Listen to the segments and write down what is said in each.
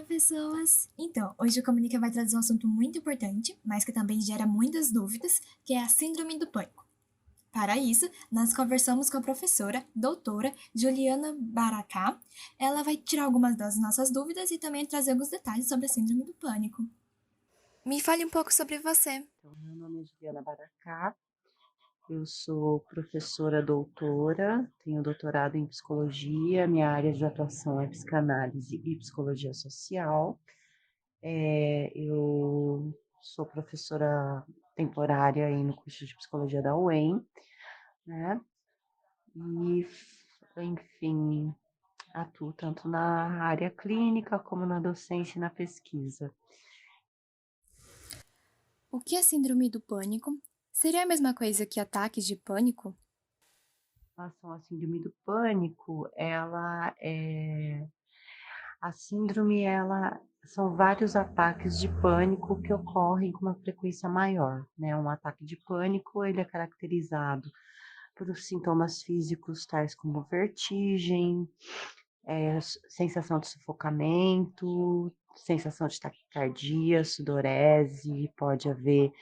Olá, pessoas! Então, hoje o Comunica vai trazer um assunto muito importante, mas que também gera muitas dúvidas, que é a Síndrome do Pânico. Para isso, nós conversamos com a professora, doutora Juliana Baracá. Ela vai tirar algumas das nossas dúvidas e também trazer alguns detalhes sobre a Síndrome do Pânico. Me fale um pouco sobre você. Então, meu nome é Juliana Baracá, eu sou professora doutora, tenho doutorado em psicologia, minha área de atuação é psicanálise e psicologia social. Eu sou professora temporária aí no curso de psicologia da UEM, né? E, enfim, atuo tanto na área clínica como na docência e na pesquisa. O que é Síndrome do Pânico? Seria a mesma coisa que ataques de pânico? Em relação à síndrome do pânico, a síndrome, ela são vários ataques de pânico que ocorrem com uma frequência maior, né? Um ataque de pânico, ele é caracterizado por sintomas físicos tais como vertigem, sensação de sufocamento, sensação de taquicardia, sudorese, pode haver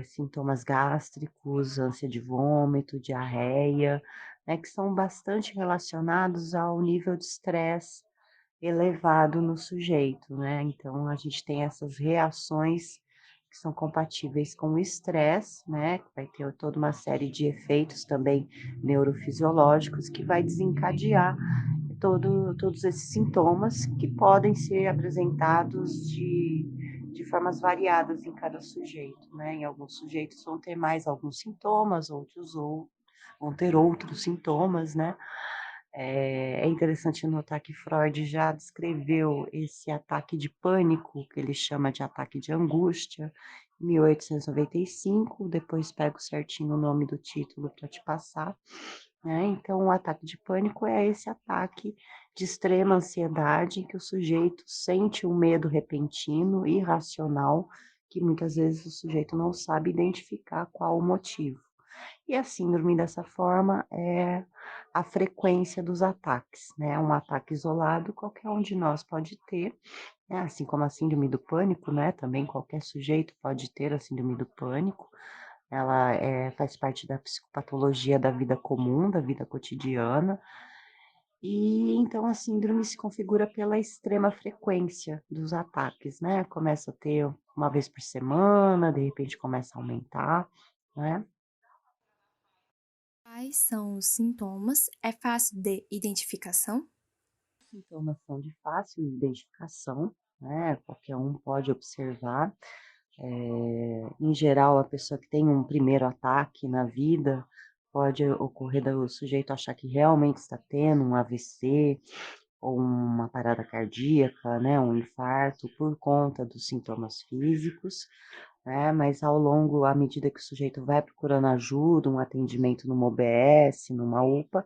sintomas gástricos, ânsia de vômito, diarreia, né, que são bastante relacionados ao nível de estresse elevado no sujeito, né? Então, a gente tem essas reações que são compatíveis com o estresse, né? Vai ter toda uma série de efeitos também neurofisiológicos que vai desencadear todos esses sintomas que podem ser apresentados de formas variadas em cada sujeito, né? Em alguns sujeitos vão ter mais alguns sintomas, vão ter outros sintomas, né? É interessante notar que Freud já descreveu esse ataque de pânico, que ele chama de ataque de angústia, em 1895. Depois pego certinho o nome do título para te passar, né? Então, o ataque de pânico é esse ataque de extrema ansiedade em que o sujeito sente um medo repentino, irracional, que muitas vezes o sujeito não sabe identificar qual o motivo. E a síndrome, dessa forma, é a frequência dos ataques, né? Um ataque isolado, qualquer um de nós pode ter, né? Assim como a síndrome do pânico, né? Também qualquer sujeito pode ter a síndrome do pânico. Ela faz parte da psicopatologia da vida comum, da vida cotidiana. E então a síndrome se configura pela extrema frequência dos ataques, né? Começa a ter uma vez por semana, de repente começa a aumentar, né? Quais são os sintomas? É fácil de identificação? Sintomas são de fácil identificação, né? Qualquer um pode observar. Em geral, a pessoa que tem um primeiro ataque na vida pode ocorrer do sujeito achar que realmente está tendo um AVC ou uma parada cardíaca, né? Um infarto por conta dos sintomas físicos, né? Mas ao longo, à medida que o sujeito vai procurando ajuda, um atendimento numa OBS, numa UPA,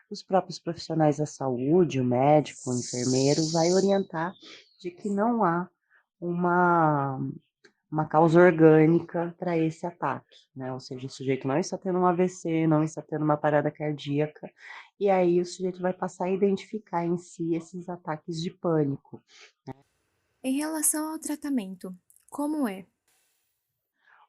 os próprios profissionais da saúde, o médico, o enfermeiro, vai orientar de que não há uma, uma causa orgânica para esse ataque, né? Ou seja, o sujeito não está tendo um AVC, não está tendo uma parada cardíaca, e aí o sujeito vai passar a identificar em si esses ataques de pânico. Em relação ao tratamento, como é?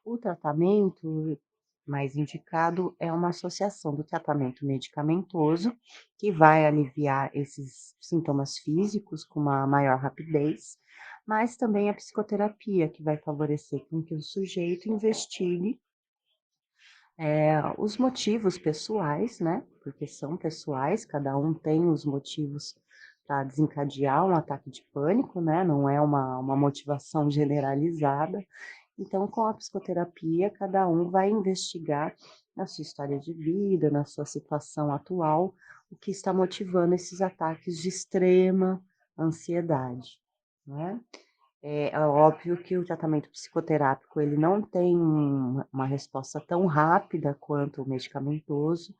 O tratamento mais indicado é uma associação do tratamento medicamentoso, que vai aliviar esses sintomas físicos com uma maior rapidez, mas também a psicoterapia, que vai favorecer com que o sujeito investigue os motivos pessoais, né? Porque são pessoais, cada um tem os motivos para desencadear um ataque de pânico, né? Não é uma motivação generalizada. Então, com a psicoterapia, cada um vai investigar na sua história de vida, na sua situação atual, o que está motivando esses ataques de extrema ansiedade, né? É óbvio que o tratamento psicoterápico ele não tem uma resposta tão rápida quanto o medicamentoso,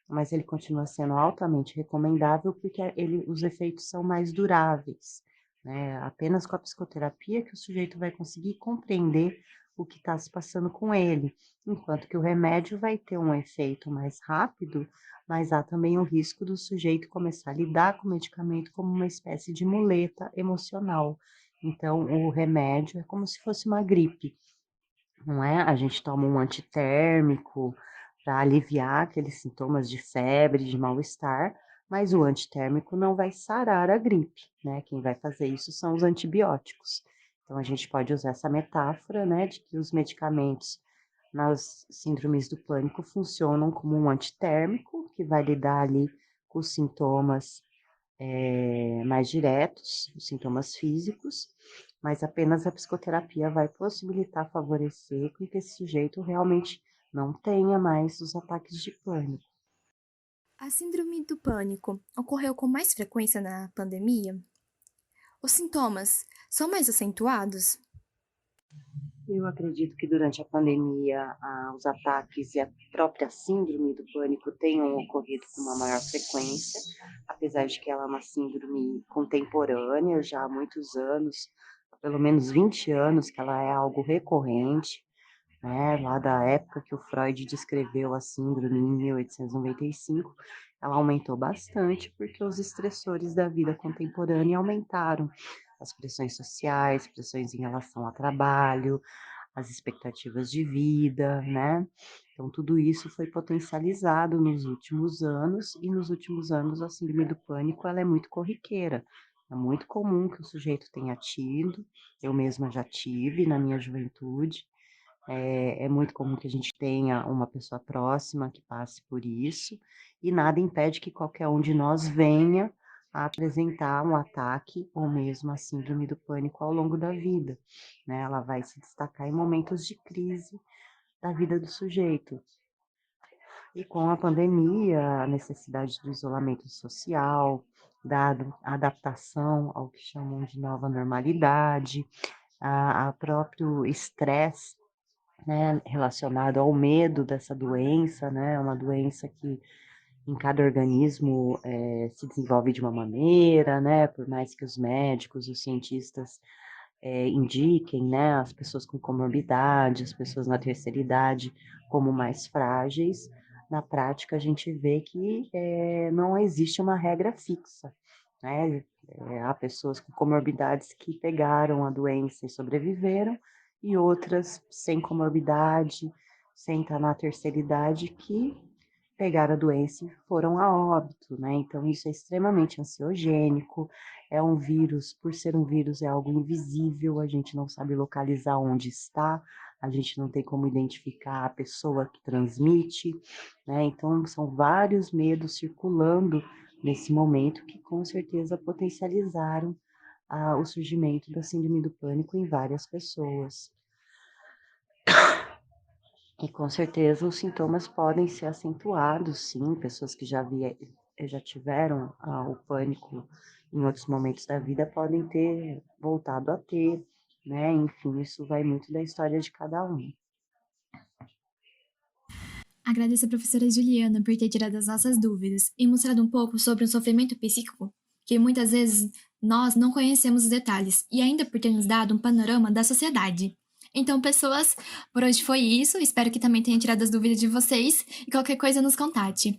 mas ele continua sendo altamente recomendável porque os efeitos são mais duráveis, né? Apenas com a psicoterapia que o sujeito vai conseguir compreender o que está se passando com ele, enquanto que o remédio vai ter um efeito mais rápido, mas há também o risco do sujeito começar a lidar com o medicamento como uma espécie de muleta emocional. Então, o remédio é como se fosse uma gripe, não é? A gente toma um antitérmico para aliviar aqueles sintomas de febre, de mal-estar, mas o antitérmico não vai sarar a gripe, né? Quem vai fazer isso são os antibióticos. Então, a gente pode usar essa metáfora, né, de que os medicamentos nas síndromes do pânico funcionam como um antitérmico, que vai lidar ali com os sintomas mais diretos, os sintomas físicos, mas apenas a psicoterapia vai possibilitar favorecer com que esse sujeito realmente não tenha mais os ataques de pânico. A síndrome do pânico ocorreu com mais frequência na pandemia? Os sintomas são mais acentuados? Eu acredito que durante a pandemia, os ataques e a própria síndrome do pânico tenham ocorrido com uma maior frequência, apesar de que ela é uma síndrome contemporânea, já há muitos anos, há pelo menos 20 anos, que ela é algo recorrente, né? Lá da época que o Freud descreveu a síndrome em 1895, ela aumentou bastante porque os estressores da vida contemporânea aumentaram as pressões sociais, pressões em relação ao trabalho, as expectativas de vida, né? Então, tudo isso foi potencializado nos últimos anos, e nos últimos anos a síndrome do pânico ela é muito corriqueira. É muito comum que o sujeito tenha tido, eu mesma já tive na minha juventude, é muito comum que a gente tenha uma pessoa próxima que passe por isso, e nada impede que qualquer um de nós venha a apresentar um ataque ou mesmo a síndrome do pânico ao longo da vida, né? Ela vai se destacar em momentos de crise da vida do sujeito. E com a pandemia, a necessidade do isolamento social, da adaptação ao que chamam de nova normalidade, a próprio estresse, né, relacionado ao medo dessa doença, né, uma doença que em cada organismo se desenvolve de uma maneira, né, por mais que os médicos, os cientistas indiquem, né, as pessoas com comorbidade, as pessoas na terceira idade como mais frágeis, na prática a gente vê que não existe uma regra fixa, né, há pessoas com comorbidades que pegaram a doença e sobreviveram, e outras sem comorbidade, sem estar na terceira idade, que pegaram a doença e foram a óbito, né? Então, isso é extremamente ansiogênico, é um vírus, por ser um vírus, é algo invisível, a gente não sabe localizar onde está, a gente não tem como identificar a pessoa que transmite, né? Então, são vários medos circulando nesse momento que com certeza potencializaram o surgimento da síndrome do pânico em várias pessoas. E com certeza os sintomas podem ser acentuados, sim, pessoas que já tiveram o pânico em outros momentos da vida podem ter voltado a ter, né? Enfim, isso vai muito da história de cada um. Agradeço a professora Juliana por ter tirado as nossas dúvidas e mostrado um pouco sobre o sofrimento psíquico, que muitas vezes nós não conhecemos os detalhes, e ainda por ter nos dado um panorama da sociedade. Então, pessoas, por hoje foi isso. Espero que também tenha tirado as dúvidas de vocês e qualquer coisa nos contate.